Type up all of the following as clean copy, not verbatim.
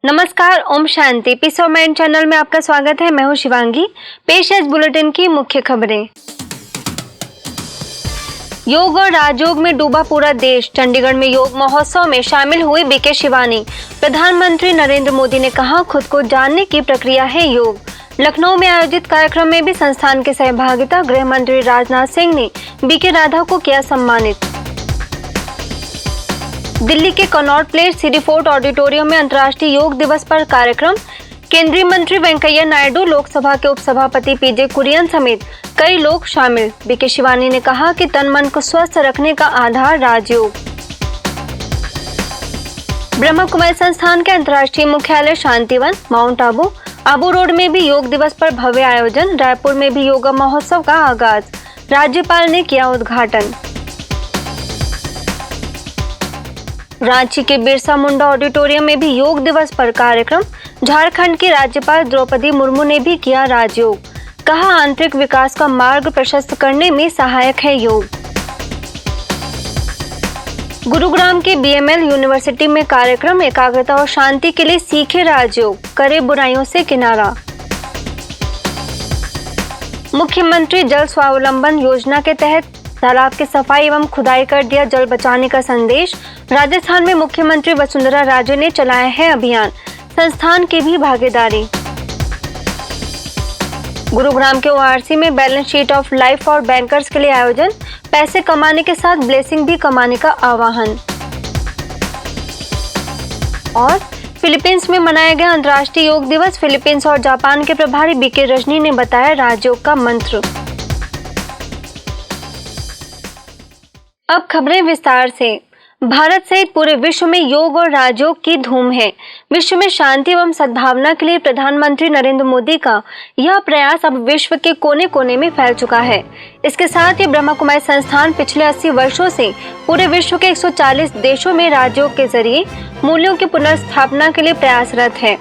नमस्कार, Om Shanti. Piece of mind channel में आपका स्वागत है। मैं हूं शिवांगी। पेश है इस बुलेटिन की मुख्य खबरें। योग और राजयोग में डूबा पूरा देश। चंडीगढ़ में योग महोत्सव में शामिल हुई बीके शिवानी। प्रधानमंत्री नरेंद्र मोदी ने कहा, खुद को जानने की प्रक्रिया है योग। लखनऊ में आयोजित कार्यक्रम में भी संस्थान की सहभागिता। गृह मंत्री राजनाथ सिंह ने बीके राधा को किया सम्मानित। दिल्ली के Connaught place city fort auditorium में अंतर्राष्ट्रीय योग दिवस पर कार्यक्रम। केंद्रीय मंत्री वेंकैया नायडू, लोकसभा के उपसभापति पीजे कुरियन समेत कई लोग शामिल। बीके शिवानी ने कहा कि तन मन को स्वस्थ रखने का आधार राजयोग। ब्रह्मा कुमारी संस्थान के अंतर्राष्ट्रीय मुख्यालय शांतिवन माउंट आबू रोड में भी योग दिवस पर भव्य आयोजन। रायपुर में भी योगा महोत्सव का आगाज। राज्यपाल ने किया उद्घाटन। रांची के बिरसा मुंडा ऑडिटोरियम में भी योग दिवस पर कार्यक्रम। झारखंड की राज्यपाल द्रौपदी मुर्मू ने भी किया राजयोग। कहा, आंतरिक विकास का मार्ग प्रशस्त करने में सहायक है योग। गुरुग्राम के बीएमएल यूनिवर्सिटी में कार्यक्रम। एकाग्रता और शांति के लिए सीखे राजयोग, करे बुराइयों से किनारा। मुख्यमंत्री जल स्वावलंबन योजना के तहत तालाब की सफाई एवं खुदाई कर दिया जल बचाने का संदेश। राजस्थान में मुख्यमंत्री वसुंधरा राजे ने चलाया है अभियान। संस्थान की भी भागीदारी। गुरुग्राम के ओआरसी में बैलेंस शीट ऑफ लाइफ और बैंकर्स के लिए आयोजन। पैसे कमाने के साथ ब्लेसिंग भी कमाने का आह्वान। और फिलीपींस में मनाया गया अंतर्राष्ट्रीय योग दिवस। फिलीपींस और जापान के प्रभारी बीके रजनी ने बताया राजयोग का मंत्र। अब खबरें विस्तार से। भारत सहित पूरे विश्व में योग और राजयोग की धूम है। विश्व में शांति एवं सद्भावना के लिए प्रधानमंत्री नरेंद्र मोदी का यह प्रयास अब विश्व के कोने कोने में फैल चुका है। इसके साथ ही ब्रह्मा कुमारी संस्थान पिछले 80 वर्षों से पूरे विश्व के 140 देशों में राजयोग के जरिए मूल्यों की पुनर्स्थापना के लिए प्रयासरत है।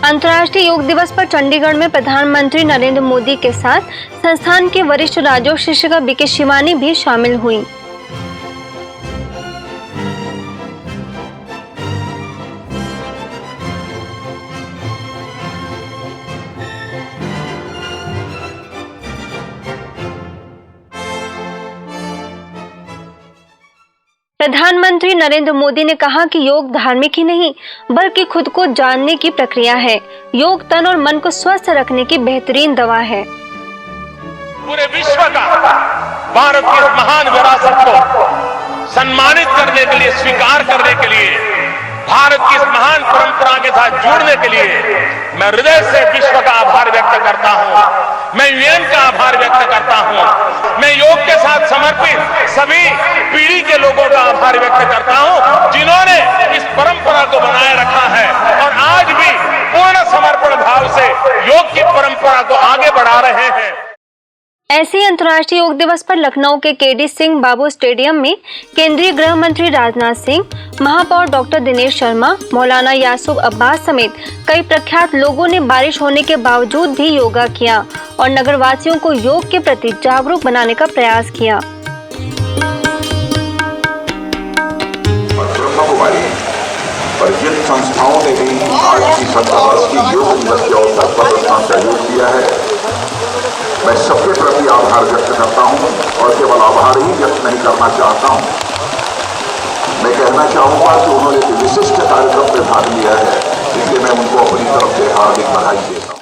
अंतर्राष्ट्रीय योग दिवस पर चंडीगढ़ में प्रधानमंत्री नरेंद्र मोदी के साथ संस्थान के वरिष्ठ राजयोग शिक्षिका बीके शिवानी भी शामिल हुई। प्रधानमंत्री नरेंद्र मोदी ने कहा कि योग धार्मिक ही नहीं बल्कि खुद को जानने की प्रक्रिया है। योग तन और मन को स्वस्थ रखने की बेहतरीन दवा है। पूरे विश्व का भारत की इस महान विरासत को सम्मानित करने के लिए, स्वीकार करने के लिए, भारत की इस महान परंपरा के साथ जुड़ने के लिए मैं हृदय से विश्व का आभार व्यक्त करता हूं। मैं यूएन का आभार व्यक्त करता हूं। मैं योग के साथ समर्पित सभी पीढ़ी के लोगों का आभार व्यक्त करता हूं, जिन्होंने इस परंपरा को बनाए रखा है और आज भी पूर्ण समर्पण भाव से योग की परंपरा को आगे बढ़ा रहे हैं। ऐसे ही अंतर्राष्ट्रीय योग दिवस पर लखनऊ के केडी सिंह बाबू स्टेडियम में केंद्रीय गृह मंत्री राजनाथ सिंह, महापौर डॉक्टर दिनेश शर्मा, मौलाना यासूब अब्बास समेत कई प्रख्यात लोगों ने बारिश होने के बावजूद भी योगा किया और नगरवासियों को योग के प्रति जागरूक बनाने का प्रयास किया। जिन संस्थाओं ने भी आज की 17 वर्ष की योग दिवस के अवसर पर अपना सहयोग किया है, मैं सबके प्रति आभार व्यक्त करता हूं और केवल आभार ही व्यक्त नहीं करना चाहता हूं, मैं कहना चाहूंगा कि उन्होंने एक विशिष्ट कार्यक्रम में भाग लिया है, इसलिए मैं उनको अपनी तरफ से हार्दिक बधाई देता हूं।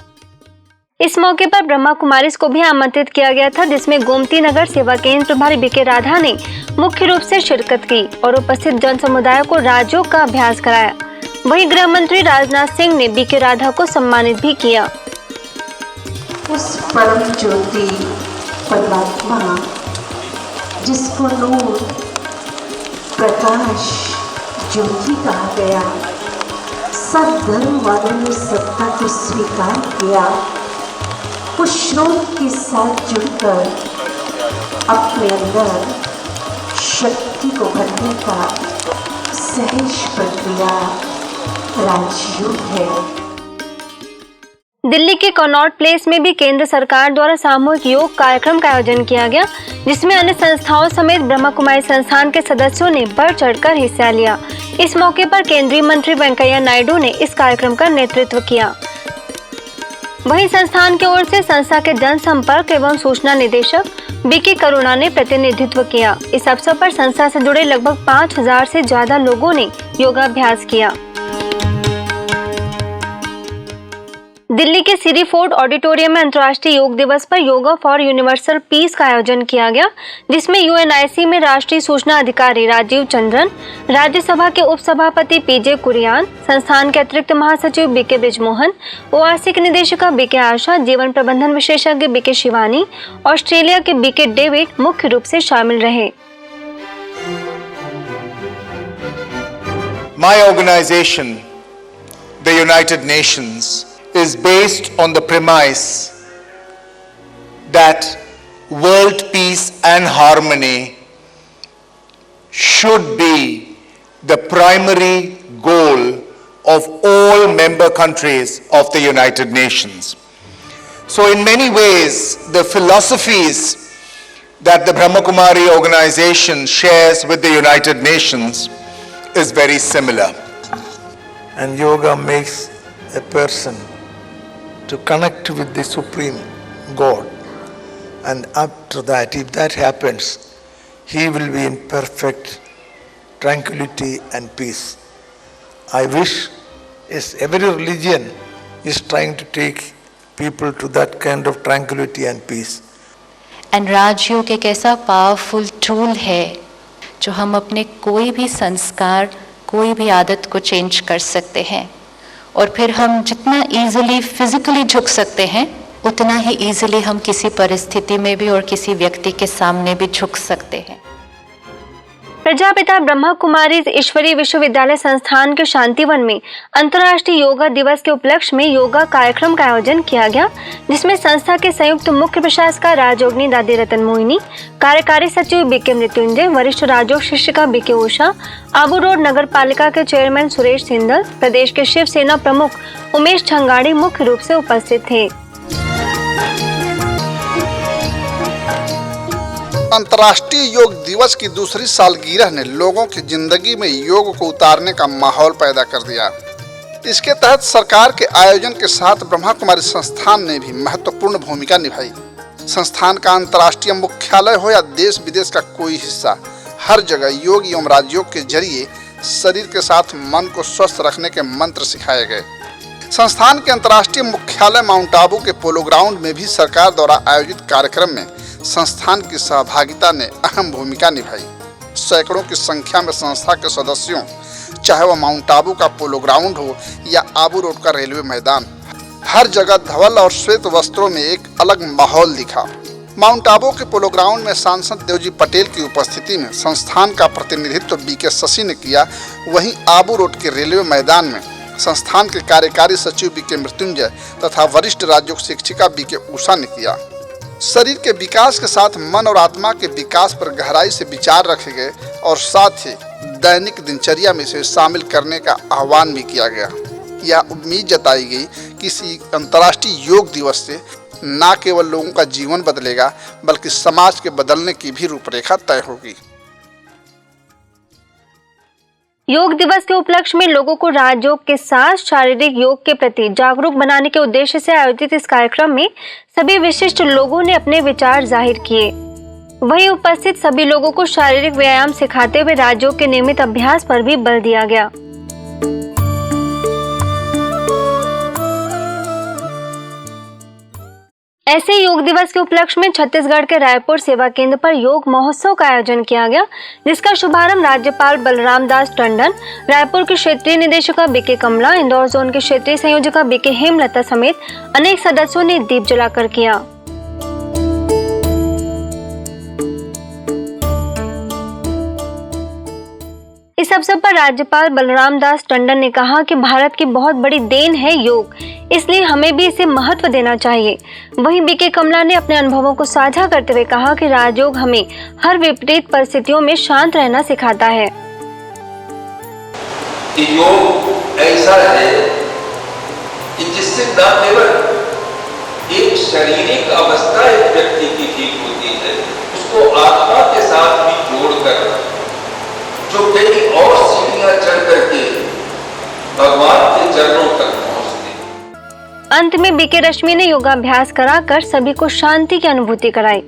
इस मौके पर ब्रह्मा कुमारीज को भी आमंत्रित किया गया था, जिसमें गोमती नगर सेवा केंद्र प्रभारी बीके राधा ने मुख्य रूप से शिरकत की और उपस्थित जन समुदाय को राजयोग का अभ्यास कराया। वहीं गृह मंत्री राजनाथ सिंह ने बीके राधा को सम्मानित भी किया। उस परम ज्योति परमात्मा जिसको नूर, प्रकाश, ज्योति कहा गया, सब धर्म वालों ने सत्ता को स्वीकार किया। उस स्रोत के साथ जुड़कर अपने अंदर शक्ति को भरने का सहज प्रक्रिया राजयोग है। दिल्ली के कनॉट प्लेस में भी केंद्र सरकार द्वारा सामूहिक योग कार्यक्रम का आयोजन किया गया, जिसमें अन्य संस्थाओं समेत ब्रह्मा कुमारी संस्थान के सदस्यों ने बढ़ चढ़कर हिस्सा लिया। इस मौके पर केंद्रीय मंत्री वेंकैया नायडू ने इस कार्यक्रम का नेतृत्व किया। वहीं संस्थान की ओर से संस्था के जनसंपर्क एवं सूचना निदेशक बीके करुणा ने प्रतिनिधित्व किया। इस अवसर पर संस्था से जुड़े लगभग 5000 से ज्यादा लोगों ने योगाभ्यास किया। दिल्ली के सिटी फोर्ट ऑडिटोरियम में अंतर्राष्ट्रीय योग दिवस पर योगा फॉर यूनिवर्सल पीस का आयोजन किया गया, जिसमें यूएनआईसी में राष्ट्रीय सूचना अधिकारी राजीव चंद्रन, राज्यसभा के उपसभापति पीजे कुरियान, संस्थान के अतिरिक्त महासचिव बीके ब्रिजमोहन, ओआरसी की निदेशिका बीके आशा, जीवन प्रबंधन विशेषज्ञ बीके शिवानी, ऑस्ट्रेलिया के बीके डेविड मुख्य रूप से शामिल रहे। My organization, the United Nations, is based on the premise that world peace and harmony should be the primary goal of all member countries of the United Nations. So in many ways, the philosophies that the Brahma Kumari organization shares with the United Nations is very similar. And yoga makes a person to connect with the Supreme God, and after that, if that happens, he will be in perfect tranquility and peace. I wish every religion is trying to take people to that kind of tranquility and peace. And Rajyoga एक ऐसा powerful tool है जो हम अपने कोई भी संस्कार, कोई भी आदत को चेंज कर सकते हैं, और फिर हम जितना इजीली फिजिकली झुक सकते हैं, उतना ही इजीली हम किसी परिस्थिति में भी और किसी व्यक्ति के सामने भी झुक सकते हैं। प्रजापिता ब्रह्मा कुमारी ईश्वरीय विश्वविद्यालय संस्थान के शांतिवन में अंतर्राष्ट्रीय योगा दिवस के उपलक्ष्य में योगा कार्यक्रम का आयोजन किया गया, जिसमें संस्था के संयुक्त मुख्य प्रशासका राजयोगिनी दादी रतन मोहिनी, कार्यकारी सचिव बीके मृत्युंजय, वरिष्ठ राजयोग शिक्षिका बीके उषा, आबू रोड नगर पालिका के चेयरमैन सुरेश सिंदल, प्रदेश के शिवसेना प्रमुख उमेश छंगाड़ी मुख्य रूप से उपस्थित थे। अंतर्राष्ट्रीय योग दिवस की दूसरी सालगिरह ने लोगों की जिंदगी में योग को उतारने का माहौल पैदा कर दिया। इसके तहत सरकार के आयोजन के साथ ब्रह्मा कुमारी संस्थान ने भी महत्वपूर्ण भूमिका निभाई। संस्थान का अंतर्राष्ट्रीय मुख्यालय हो या देश विदेश का कोई हिस्सा, हर जगह योग एवं राजयोग के जरिए शरीर के साथ मन को स्वस्थ रखने के मंत्र सिखाए गए। संस्थान के अंतर्राष्ट्रीय मुख्यालय माउंट आबू के पोलो ग्राउंड में भी सरकार द्वारा आयोजित कार्यक्रम में संस्थान की सहभागिता ने अहम भूमिका निभाई। सैकड़ों की संख्या में संस्था के सदस्यों, चाहे वह माउंट आबू का पोलो ग्राउंड हो या आबू रोड का रेलवे मैदान, हर जगह धवल और श्वेत वस्त्रों में एक अलग माहौल दिखा। माउंट आबू के पोलो ग्राउंड में सांसद देवजी पटेल की उपस्थिति में संस्थान का प्रतिनिधित्व बीके शशि ने किया। वहीं आबू रोड के रेलवे मैदान में संस्थान के कार्यकारी सचिव बीके मृत्युंजय तथा वरिष्ठ राजयोग शिक्षिका बीके उषा ने किया। शरीर के विकास के साथ मन और आत्मा के विकास पर गहराई से विचार रखे गए और साथ ही दैनिक दिनचर्या में इसे शामिल करने का आह्वान भी किया गया। यह उम्मीद जताई गई कि इस अंतर्राष्ट्रीय योग दिवस से न केवल लोगों का जीवन बदलेगा, बल्कि समाज के बदलने की भी रूपरेखा तय होगी। योग दिवस के उपलक्ष्य में लोगों को राजयोग के साथ शारीरिक योग के प्रति जागरूक बनाने के उद्देश्य से आयोजित इस कार्यक्रम में सभी विशिष्ट लोगों ने अपने विचार जाहिर किए। वहीं उपस्थित सभी लोगों को शारीरिक व्यायाम सिखाते हुए राजयोग के नियमित अभ्यास पर भी बल दिया गया। ऐसे योग दिवस के उपलक्ष्य में छत्तीसगढ़ के रायपुर सेवा केंद्र पर योग महोत्सव का आयोजन किया गया, जिसका शुभारंभ राज्यपाल बलराम दास टंडन, रायपुर की क्षेत्रीय निदेशिका बीके कमला, इंदौर जोन की क्षेत्रीय संयोजका बीके हेमलता समेत अनेक सदस्यों ने दीप जलाकर किया। इस अवसर पर राज्यपाल बलराम दास टंडन ने कहा कि भारत की बहुत बड़ी देन है योग, इसलिए हमें भी इसे महत्व देना चाहिए। वहीं बीके कमला ने अपने अनुभवों को साझा करते हुए कहा कि राजयोग हमें हर विपरीत परिस्थितियों में शांत रहना सिखाता है। योग ऐसा है कि जिससे न केवल शारीरिक अवस्था एक व्यक्ति की ठीक होती है, उसको आत्मा के साथ भी जोड़कर जो कई और सीढ़ियां चढ़ करके भगवान के चरणों तक पहुंचते। अंत में बीके रश्मि ने योगाभ्यास कराकर सभी को शांति की अनुभूति कराई।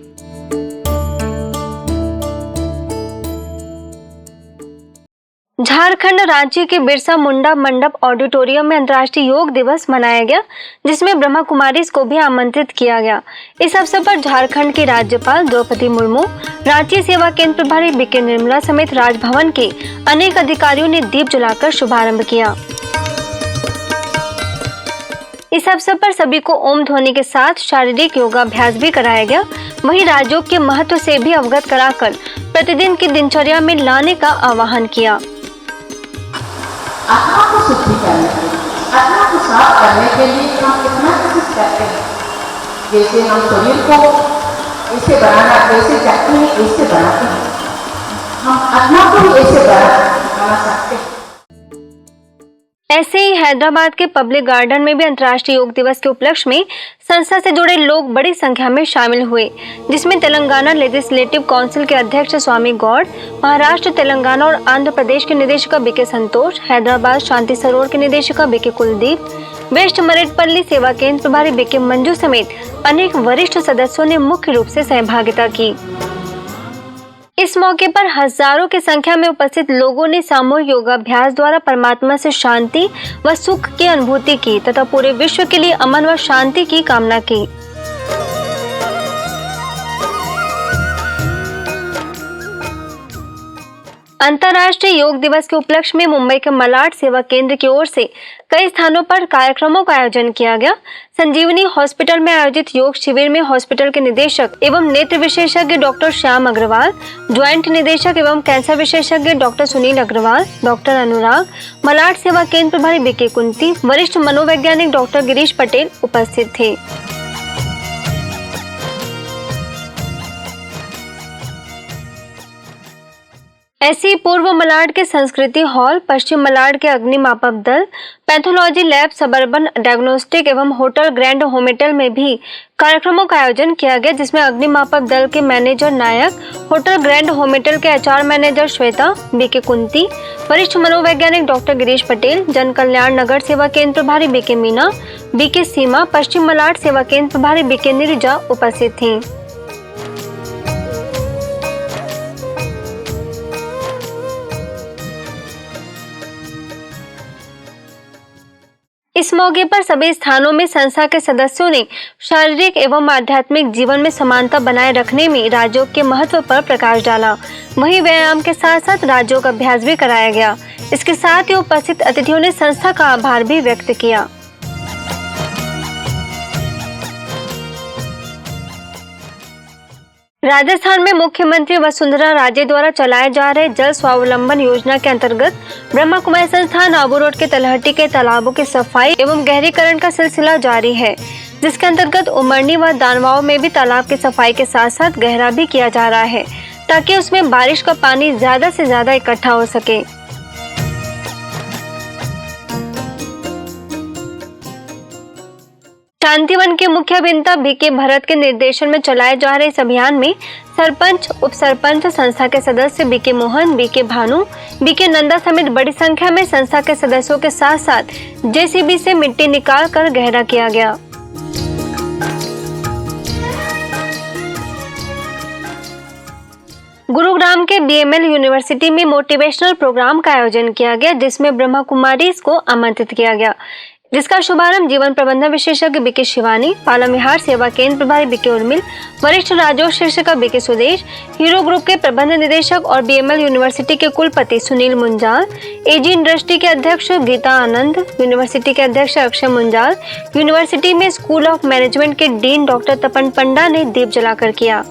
झारखंड रांची के बिरसा मुंडा मंडप ऑडिटोरियम में अंतर्राष्ट्रीय योग दिवस मनाया गया, जिसमें ब्रह्मा कुमारीज को भी आमंत्रित किया गया। इस अवसर पर झारखंड की राज्यपाल द्रौपदी मुर्मू, रांची सेवा केंद्र प्रभारी बीके निर्मला समेत राजभवन के अनेक अधिकारियों ने दीप जलाकर शुभारंभ किया। इस अवसर पर सभी को ओम ध्वनि के साथ शारीरिक योगाभ्यास भी कराया गया। वहीं राजयोग के महत्व से भी अवगत कराकर प्रतिदिन की दिनचर्या में लाने का आह्वान किया। आत्मा को शुद्धि करने के लिए, आत्मा को साफ करने के लिए हम कितना कोशिश करते हैं। जैसे हम शरीर को ऐसे बनाना, जैसे चाहते हैं ऐसे बनाते हैं, हम आत्मा को भी ऐसे बना सकते हैं। ऐसे ही हैदराबाद के पब्लिक गार्डन में भी अंतर्राष्ट्रीय योग दिवस के उपलक्ष्य में संस्था से जुड़े लोग बड़ी संख्या में शामिल हुए, जिसमें तेलंगाना लेजिस्लेटिव काउंसिल के अध्यक्ष स्वामी गौड़, महाराष्ट्र, तेलंगाना और आंध्र प्रदेश के निदेशक बीके संतोष, हैदराबाद शांति सरोवर के निदेशक बीके कुलदीप, वेस्ट मरेटपल्ली सेवा केंद्र प्रभारी बीके मंजू समेत अनेक वरिष्ठ सदस्यों ने मुख्य रूप से सहभागिता की। इस मौके पर हजारों की संख्या में उपस्थित लोगों ने सामूहिक योगाभ्यास द्वारा परमात्मा से शांति व सुख की अनुभूति की तथा पूरे विश्व के लिए अमन व शांति की कामना की। अंतर्राष्ट्रीय योग दिवस के उपलक्ष्य में मुंबई के मलाड सेवा केंद्र की ओर से कई स्थानों पर कार्यक्रमों का आयोजन किया गया। संजीवनी हॉस्पिटल में आयोजित योग शिविर में हॉस्पिटल के निदेशक एवं नेत्र विशेषज्ञ डॉक्टर श्याम अग्रवाल, ज्वाइंट निदेशक एवं कैंसर विशेषज्ञ डॉक्टर सुनील अग्रवाल, डॉक्टर अनुराग, मलाड सेवा केंद्र प्रभारी बीके कुंती, वरिष्ठ मनोवैज्ञानिक डॉक्टर गिरीश पटेल उपस्थित थे। ऐसे ही पूर्व मलाड के संस्कृति हॉल, पश्चिम मलाड के अग्निमापक दल, पैथोलॉजी लैब, सबर्बन डायग्नोस्टिक एवं होटल ग्रैंड होमेटल में भी कार्यक्रमों का आयोजन किया गया, जिसमें अग्निमापक दल के मैनेजर नायक, होटल ग्रैंड होमेटल के HR manager Shweta, BK Kunti, वरिष्ठ मनोवैज्ञानिक डॉक्टर गिरीश पटेल, जन कल्याण नगर सेवा केंद्र प्रभारी बीके मीना, बीके सीमा, पश्चिम मलाड सेवा केंद्र प्रभारी बीके नीरजा उपस्थित थी। इस मौके पर सभी स्थानों में संस्था के सदस्यों ने शारीरिक एवं आध्यात्मिक जीवन में समानता बनाए रखने में राजयोग के महत्व पर प्रकाश डाला। वहीं व्यायाम के साथ साथ राजयोग अभ्यास भी कराया गया। इसके साथ ही उपस्थित अतिथियों ने संस्था का आभार भी व्यक्त किया। राजस्थान में मुख्यमंत्री वसुंधरा राजे द्वारा चलाए जा रहे जल स्वावलंबन योजना के अंतर्गत ब्रह्मा कुमारी संस्थान आबू रोड के तलहटी के तालाबों की सफाई एवं गहरीकरण का सिलसिला जारी है, जिसके अंतर्गत उमरनी व दानवाओं में भी तालाब की सफाई के साथ साथ गहरा भी किया जा रहा है, ताकि उसमें बारिश का पानी ज्यादा से ज्यादा इकट्ठा हो सके। शांतिवन के मुख्य अभियंता बीके भरत के निर्देशन में चलाए जा रहे इस अभियान में सरपंच, उप सरपंच, संस्था के सदस्य BK Mohan, BK Bhanu, BK Nanda समेत बड़ी संख्या में संस्था के सदस्यों के साथ साथ जेसीबी से मिट्टी निकाल कर गहरा किया गया। गुरुग्राम के बीएमएल यूनिवर्सिटी में मोटिवेशनल प्रोग्राम का आयोजन किया गया, जिसमें ब्रह्मा कुमारीज को आमंत्रित किया गया, जिसका शुभारंभ जीवन प्रबंधन विशेषज्ञ बीके शिवानी, पालामिहार सेवा केंद्र प्रभारी बीके उर्मिल, वरिष्ठ राजयोग शिक्षक बीके सुदेश, हीरो ग्रुप के प्रबंध निदेशक और बीएमएल यूनिवर्सिटी के कुलपति सुनील मुंजाल, एजी इंडस्ट्री के अध्यक्ष गीता आनंद, यूनिवर्सिटी के अध्यक्ष अक्षय मुंजाल, यूनिवर्सिटी में स्कूल ऑफ मैनेजमेंट के डीन डॉक्टर तपन पंडा ने दीप जलाकर किया।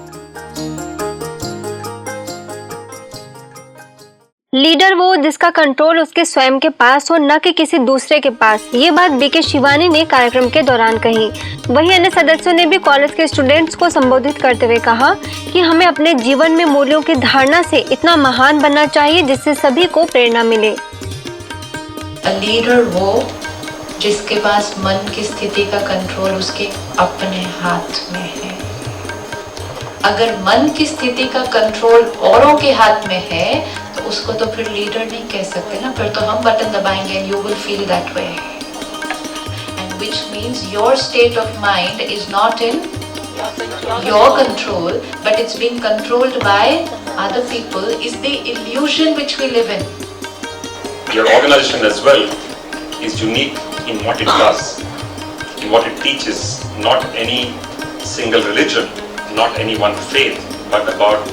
लीडर वो जिसका कंट्रोल उसके स्वयं के पास हो, न कि किसी दूसरे के पास। ये बात बीके शिवानी ने कार्यक्रम के दौरान कही। वहीं अन्य सदस्यों ने भी कॉलेज के स्टूडेंट्स को संबोधित करते हुए कहा कि हमें अपने जीवन में मूल्यों की धारणा से इतना महान बनना चाहिए जिससे सभी को प्रेरणा मिले। लीडर वो जिसके पास मन की स्थिति का कंट्रोल उसके अपने हाथ में है। अगर मन की स्थिति का कंट्रोल औरों के हाथ में है तो उसको तो फिर लीडर नहीं कह सकते ना, फिर तो हम बटन दबाएंगे and you will feel that way, and which means your state of mind is not in your control, but it's being controlled by other people, is the illusion which we live in. Your organization as well is unique in what it does, in what it teaches, not any single religion, not any one faith, but about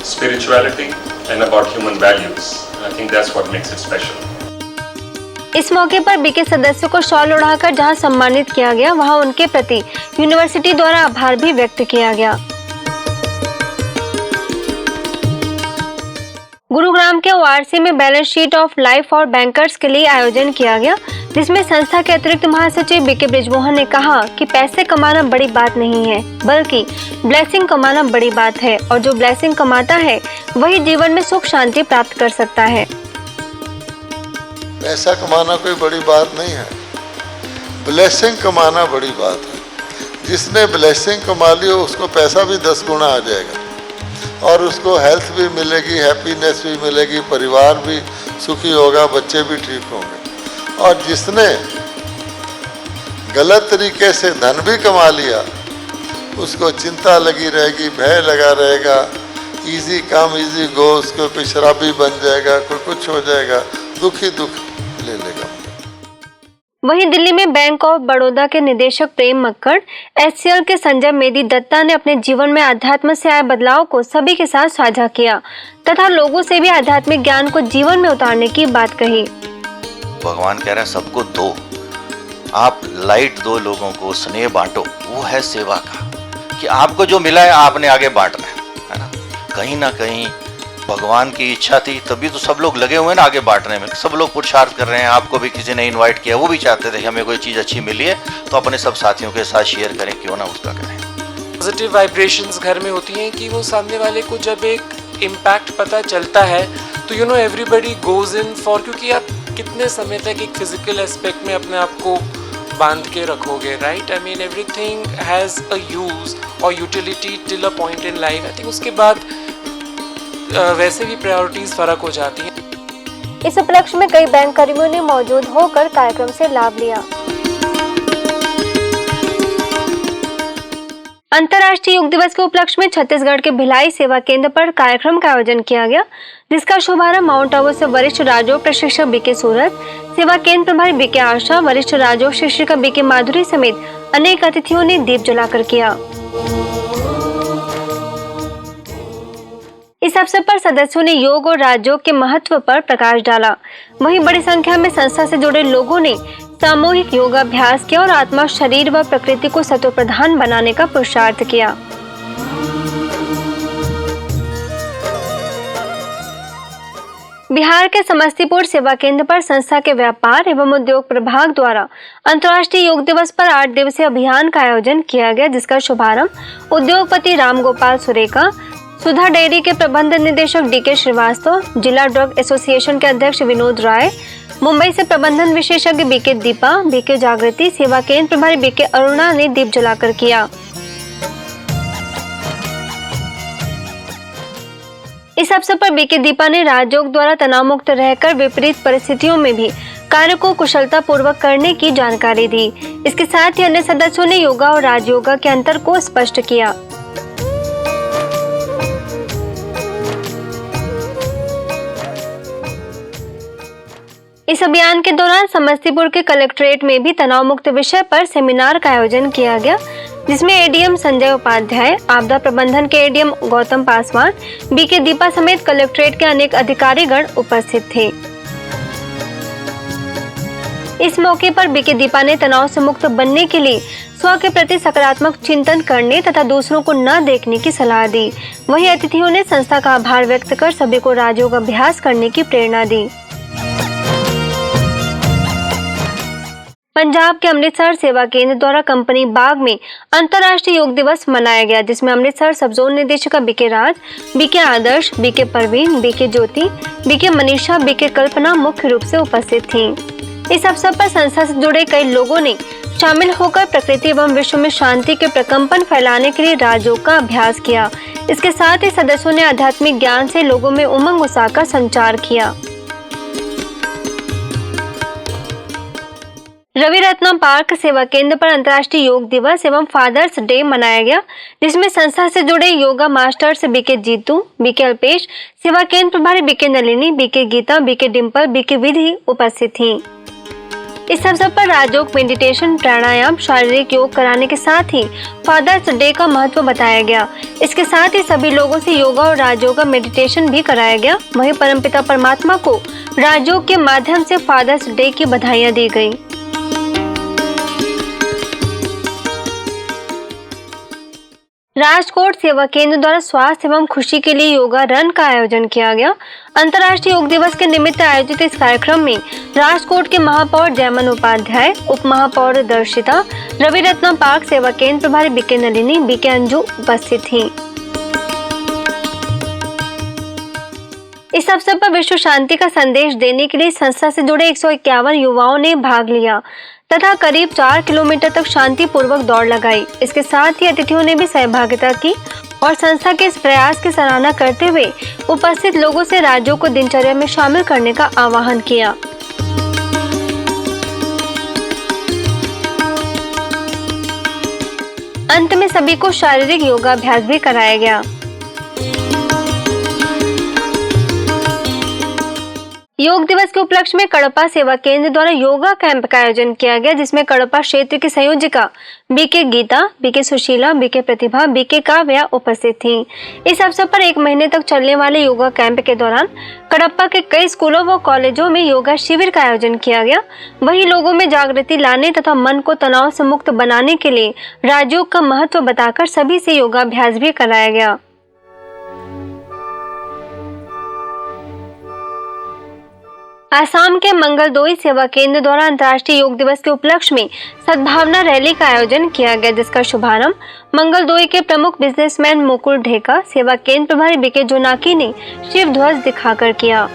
spirituality and about human values. And I think that's what makes it special. इस मौके पर BK सदस्यों को shawl उड़ाकर जहां सम्मानित किया गया, वहां उनके प्रति यूनिवर्सिटी द्वारा आभार भी व्यक्त किया गया। गुरुग्राम के ओआरसी में बैलेंस शीट ऑफ लाइफ और बैंकर्स के लिए आयोजन किया गया, जिसमें संस्था के अतिरिक्त महासचिव बीके बृजमोहन ने कहा कि पैसे कमाना बड़ी बात नहीं है, बल्कि ब्लेसिंग कमाना बड़ी बात है, और जो ब्लेसिंग कमाता है वही जीवन में सुख शांति प्राप्त कर सकता है। पैसा कमाना कोई बड़ी बात नहीं है, ब्लेसिंग कमाना बड़ी बात है। जिसने ब्लेसिंग कमा ली उसको पैसा भी 10 गुना आ जाएगा और उसको हेल्थ भी मिलेगी, हैप्पीनेस भी मिलेगी, परिवार भी सुखी होगा, बच्चे भी ठीक होंगे। और जिसने गलत तरीके से धन भी कमा लिया उसको चिंता लगी रहेगी, भय लगा रहेगा, इजी कम इजी गो, उसके ऊपर शराबी बन जाएगा, कोई कुछ हो जाएगा, दुख ही दुख ले लेगा। वहीं दिल्ली में बैंक ऑफ बड़ौदा के निदेशक प्रेम मक्कड़, एचसीएल के संजय मेदी दत्ता ने अपने जीवन में अध्यात्म से आए बदलाव को सभी के साथ साझा किया तथा लोगों से भी आध्यात्मिक ज्ञान को जीवन में उतारने की बात कही। भगवान कह रहे हैं सबको दो, आप लाइट दो, लोगों को स्नेह बांटो, वो है सेवा का, कि आपको जो मिला है आपने आगे बांटना है ना। कहीं ना कहीं भगवान की इच्छा थी तभी तो सब लोग लगे हुए हैं ना आगे बांटने में, सब लोग पुरुषार्थ कर रहे हैं। आपको भी किसी ने इनवाइट किया, वो भी चाहते थे कि हमें कोई चीज़ अच्छी मिली है तो अपने सब साथियों के साथ शेयर करें, क्यों ना उसका करें। पॉजिटिव वाइब्रेशंस घर में होती हैं कि वो सामने वाले को जब एक इम्पैक्ट पता चलता है तो you know everybody goes in for, क्योंकि आप कितने समय तक एक फिजिकल एस्पेक्ट में अपने आप को बांध के रखोगे, right? I mean everything has a use और utility till a point in life. I think उसके बाद वैसे भी प्रायोरिटीज फर्क हो जाती हैं। इस उपलक्ष्य में कई बैंक कर्मियों ने मौजूद होकर कार्यक्रम से लाभ लिया। अंतर्राष्ट्रीय योग दिवस के उपलक्ष्य में छत्तीसगढ़ के भिलाई सेवा केंद्र पर कार्यक्रम का आयोजन किया गया, जिसका शुभारंभ माउंट आबू से वरिष्ठ राजयोग प्रशिक्षक बीके सूरत, सेवा केंद्र प्रभारी बीके आशा, वरिष्ठ राजयोग शिक्षिका बीके माधुरी समेत अनेक अतिथियों ने दीप जलाकर किया। इस अवसर पर सदस्यों ने योग और राजयोग के महत्व पर प्रकाश डाला। वहीं बड़ी संख्या में संस्था से जुड़े लोगों ने सामूहिक योगाभ्यास किया और आत्मा, शरीर व प्रकृति को सत्व प्रधान बनाने का पुरुषार्थ किया। बिहार के समस्तीपुर सेवा केंद्र पर संस्था के व्यापार एवं उद्योग प्रभाग द्वारा अंतर्राष्ट्रीय योग दिवस पर 8 दिवसीय अभियान का आयोजन किया गया, जिसका शुभारंभ उद्योगपति राम गोपाल सुरेका, सुधा डेयरी के प्रबंध निदेशक डीके श्रीवास्तव, जिला ड्रग एसोसिएशन के अध्यक्ष विनोद राय, मुंबई से प्रबंधन विशेषज्ञ बीके दीपा, बीके जागृति, सेवा केंद्र प्रभारी बीके अरुणा ने दीप जलाकर किया। इस अवसर पर बीके दीपा ने राजयोग द्वारा तनाव मुक्त रहकर विपरीत परिस्थितियों में भी कार्य को कुशलता पूर्वक करने की जानकारी दी। इसके साथ ही अन्य सदस्यों ने योगा और राजयोगा के अंतर को स्पष्ट किया। इस अभियान के दौरान समस्तीपुर के कलेक्ट्रेट में भी तनाव मुक्त विषय पर सेमिनार का आयोजन किया गया, जिसमें एडीएम संजय उपाध्याय, आपदा प्रबंधन के एडीएम गौतम पासवान, बीके दीपा समेत कलेक्ट्रेट के अनेक अधिकारीगण उपस्थित थे। इस मौके पर बीके दीपा ने तनाव से मुक्त बनने के लिए स्व के प्रति सकारात्मक चिंतन करने तथा दूसरों को न देखने की सलाह दी। वहीं अतिथियों ने संस्था का आभार व्यक्त कर सभी को राजयोग अभ्यास करने की प्रेरणा दी। पंजाब के अमृतसर सेवा केंद्र द्वारा कंपनी बाग में अंतर्राष्ट्रीय योग दिवस मनाया गया, जिसमें अमृतसर सब जोन निदेशिका बीके राज, बीके आदर्श, बीके परवीन, बीके ज्योति, बीके मनीषा, बीके कल्पना मुख्य रूप से उपस्थित थीं। इस अवसर पर संस्था से जुड़े कई लोगों ने शामिल होकर प्रकृति एवं विश्व में शांति के प्रकंपन फैलाने के लिए राजयोग का अभ्यास किया। इसके साथ ही सदस्यों ने आध्यात्मिक ज्ञान से लोगों में उमंग उत्साह का संचार किया। रवि रत्नम पार्क सेवा केंद्र पर अंतर्राष्ट्रीय योग दिवस एवं फादर्स डे मनाया गया, जिसमें संस्था से जुड़े yoga masters BK Jeetu, BK Alpesh, सेवा केंद्र प्रभारी BK Nalini, BK Geeta, BK Dimple, BK Vidhi उपस्थित थीं। इस अवसर पर राजयोग, मेडिटेशन, प्राणायाम, शारीरिक योग कराने के साथ ही फादर्स डे का महत्व बताया गया। इसके साथ ही सभी लोगों से योगा और राजयोग मेडिटेशन भी कराया गया। वहीं परमपिता परमात्मा को राजयोग के माध्यम से फादर्स डे की बधाइयां दी गई। राजकोट सेवा केंद्र द्वारा स्वास्थ्य एवं खुशी के लिए योगा रन का आयोजन किया गया। अंतर्राष्ट्रीय योग दिवस के निमित्त आयोजित इस कार्यक्रम में राजकोट के महापौर जयमन उपाध्याय, उप महापौर दर्शिता, रवि रत्नम पार्क सेवा केंद्र प्रभारी बीके नलिनी, बीके अंजू उपस्थित थीं। इस अवसर पर विश्व शांति का संदेश देने के लिए संस्था से जुड़े 151 युवाओं ने भाग लिया तथा करीब 4 किलोमीटर तक शांतिपूर्वक दौड़ लगाई। इसके साथ ही अतिथियों ने भी सहभागिता की और संस्था के इस प्रयास की सराहना करते हुए उपस्थित लोगों से राजयोग को दिनचर्या में शामिल करने का आह्वान किया। अंत में सभी को शारीरिक योगाभ्यास भी कराया गया। योग दिवस के उपलक्ष्य में कड़पा सेवा केंद्र द्वारा योगा कैंप का आयोजन किया गया, जिसमें कड़पा क्षेत्र की संयोजिका BK Geeta, BK Sushila, BK Pratibha, BK Kavya उपस्थित थीं। इस अवसर पर 1 महीने तक चलने वाले योगा कैंप के दौरान कड़पा के कई स्कूलों व कॉलेजों में योगा शिविर का आयोजन किया गया। वहीं लोगों में जागृति लाने तथा मन को तनाव से मुक्त बनाने के लिए राजयोग का महत्व बताकर सभी से योगाभ्यास भी कराया गया। आसाम के मंगलदोई सेवा केंद्र द्वारा अंतर्राष्ट्रीय योग दिवस के उपलक्ष्य में सद्भावना रैली का आयोजन किया गया, जिसका शुभारंभ मंगलदोई के प्रमुख बिजनेसमैन मुकुल ढेका, सेवा केंद्र प्रभारी बीके जोनाकी ने शिव ध्वज दिखाकर किया।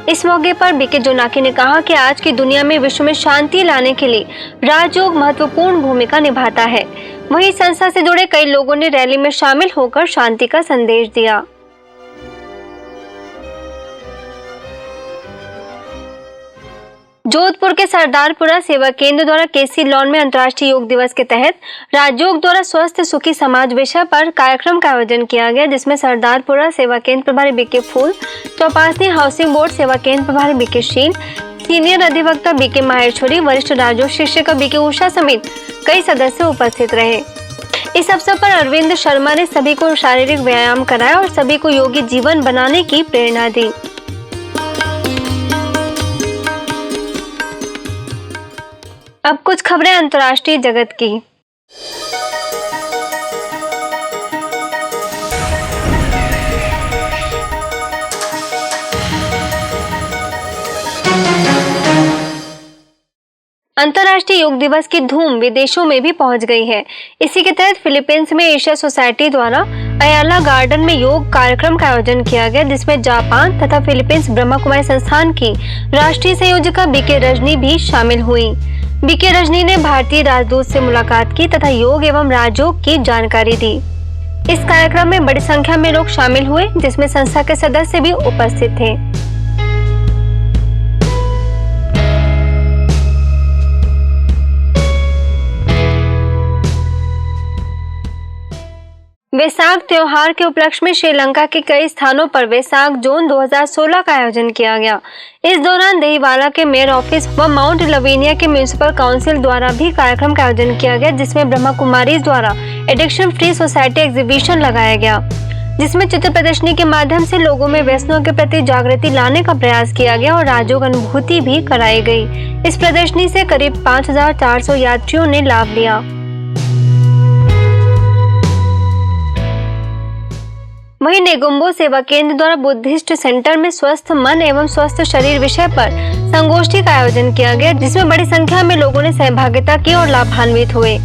इस मौके पर बीके जोनाकी ने कहा कि आज की दुनिया में विश्व में शांति लाने के लिए राजयोग महत्वपूर्ण भूमिका निभाता है। वहीं संस्था से जुड़े कई लोगों ने रैली में शामिल होकर शांति का संदेश दिया। जोधपुर के सरदारपुरा सेवा केंद्र द्वारा केसी लॉन में अंतर्राष्ट्रीय योग दिवस के तहत राजयोग द्वारा स्वस्थ सुखी समाज विषय पर कार्यक्रम का आयोजन किया गया, जिसमें सरदारपुरा सेवा केंद्र प्रभारी बीके फूल, चौपासनी हाउसिंग बोर्ड सेवा केंद्र प्रभारी बीके शील, सीनियर अधिवक्ता बीके माहेश्वरी, वरिष्ठ राजयोग शिक्षिका बीके उषा समेत कई सदस्य उपस्थित रहे। इस अवसर पर अरविंद शर्मा ने सभी को शारीरिक व्यायाम कराया और सभी को योगी जीवन बनाने की प्रेरणा दी। अब कुछ खबरें अंतर्राष्ट्रीय जगत की। अंतर्राष्ट्रीय योग दिवस की धूम विदेशों में भी पहुंच गई है। इसी के तहत फिलीपींस में एशिया सोसाइटी द्वारा अयाला गार्डन में योग कार्यक्रम का आयोजन किया गया, जिसमें जापान तथा फिलीपींस ब्रह्मा कुमारी संस्थान की राष्ट्रीय संयोजका बीके रजनी भी शामिल हुई। बीके रजनी ने भारतीय राजदूत से मुलाकात की तथा योग एवं राजयोग की जानकारी दी। इस कार्यक्रम में बड़ी संख्या में लोग शामिल हुए, जिसमें संस्था के सदस्य भी उपस्थित थे। वैसाख त्योहार के उपलक्ष्य में श्रीलंका के कई स्थानों पर वैसाख जोन 2016 का आयोजन किया गया। इस दौरान दहीवाला के मेयर ऑफिस व माउंट लवीनिया के म्युनिसिपल काउंसिल द्वारा भी कार्यक्रम का आयोजन किया गया, जिसमें ब्रह्मा कुमारी द्वारा एडिक्शन फ्री सोसाइटी एग्जीबिशन लगाया गया, जिसमें चित्र प्रदर्शनी के माध्यम से लोगों में व्यसनों के प्रति जागृति लाने का प्रयास किया गया और राजयोग अनुभूति भी कराई गई। इस प्रदर्शनी से करीब 5400 यात्रियों ने लाभ लिया। वहीं नेगुम्बो सेवा केंद्र द्वारा बुद्धिस्ट सेंटर में स्वस्थ मन एवं स्वस्थ शरीर विषय पर संगोष्ठी का आयोजन किया गया, जिसमें बड़ी संख्या में लोगों ने सहभागिता की और लाभान्वित हुए।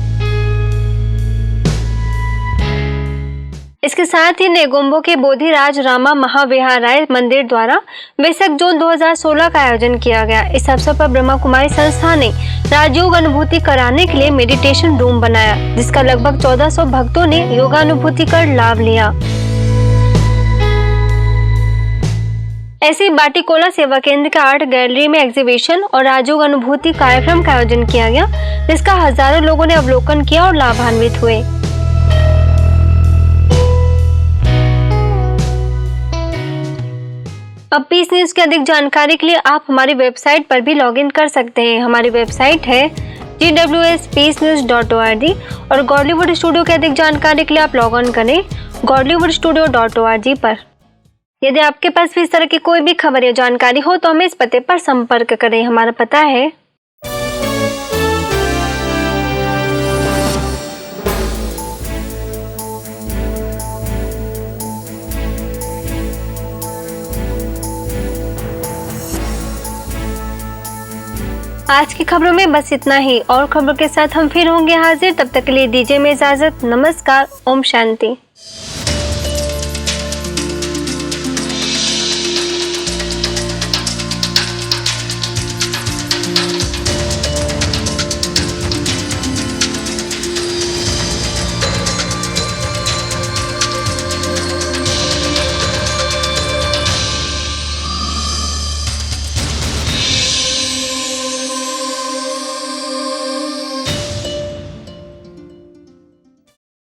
इसके साथ ही नेगोम्बो के बोधिराज रामा महाविहाराय मंदिर द्वारा वेसक जून 2016 का आयोजन किया गया। इस अवसर पर ब्रह्मा कुमारी संस्था ने राजयोग अनुभूति कराने के लिए मेडिटेशन रूम बनाया, जिसका लगभग 1400 भक्तों ने योगानुभूति कर लाभ लिया। ऐसी बाटिकोला सेवा केंद्र के आर्ट गैलरी में एग्जीबिशन और राजयोग अनुभूति कार्यक्रम का आयोजन किया गया, जिसका हजारों लोगों ने अवलोकन किया और लाभान्वित हुए। अब पीस न्यूज की अधिक जानकारी के लिए आप हमारी वेबसाइट पर भी लॉगिन कर सकते हैं। हमारी वेबसाइट है gwspeacenews.org और गॉलीवुड स्टूडियो की अधिक जानकारी के लिए आप लॉग ऑन करें gollywoodstudio.org पर। यदि आपके पास भी इस तरह की कोई भी खबर या जानकारी हो तो हमें इस पते पर संपर्क करें। हमारा पता है आज की खबरों में बस इतना ही। और खबरों के साथ हम फिर होंगे हाजिर। तब तक के लिए दीजिए में इजाजत। नमस्कार। ओम शांति।